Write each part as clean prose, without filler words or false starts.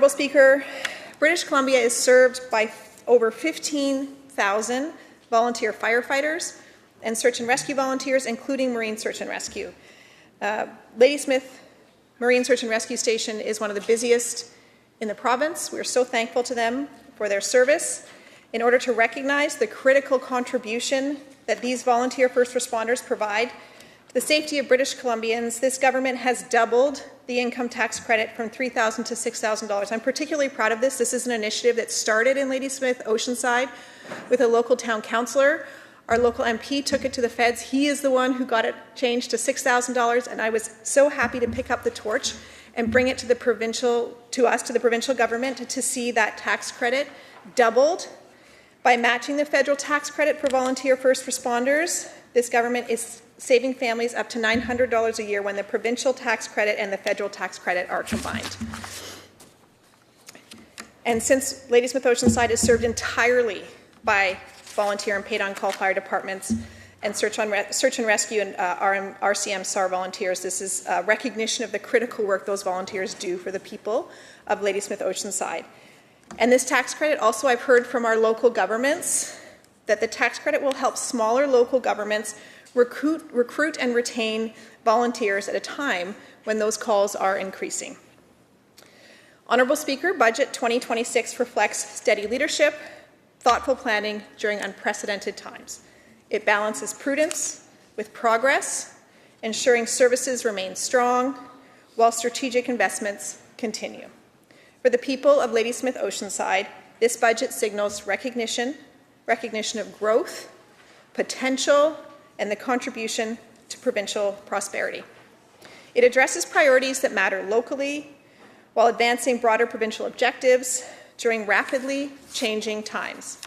Honourable Speaker, British Columbia is served by over 15,000 volunteer firefighters and search and rescue volunteers, including Marine Search and Rescue. Ladysmith Marine Search and Rescue Station is one of the busiest in the province. We are so thankful to them for their service. In order to recognize the critical contribution that these volunteer first responders provide to the safety of British Columbians, this government has doubled the income tax credit from $3,000 to $6,000. I'm particularly proud of this. This is an initiative that started in Ladysmith-Oceanside with a local town councillor. Our local MP took it to the feds. He is the one who got it changed to $6,000, and I was so happy to pick up the torch and bring it to the provincial government to see that tax credit doubled. By matching the federal tax credit for volunteer first responders, this government is saving families up to $900 a year when the provincial tax credit and the federal tax credit are combined. And since Ladysmith-Oceanside is served entirely by volunteer and paid-on-call fire departments and search and rescue and RCM SAR volunteers, this is a recognition of the critical work those volunteers do for the people of Ladysmith-Oceanside. And this tax credit, also I've heard from our local governments that the tax credit will help smaller local governments recruit and retain volunteers at a time when those calls are increasing. Honourable Speaker, Budget 2026 reflects steady leadership, thoughtful planning during unprecedented times. It balances prudence with progress, ensuring services remain strong while strategic investments continue. For the people of Ladysmith-Oceanside, this budget signals recognition of growth, potential, and the contribution to provincial prosperity. It addresses priorities that matter locally while advancing broader provincial objectives during rapidly changing times.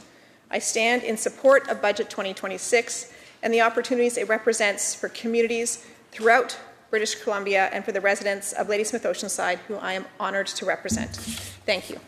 I stand in support of Budget 2026 and the opportunities it represents for communities throughout British Columbia and for the residents of Ladysmith-Oceanside, who I am honoured to represent. Thank you.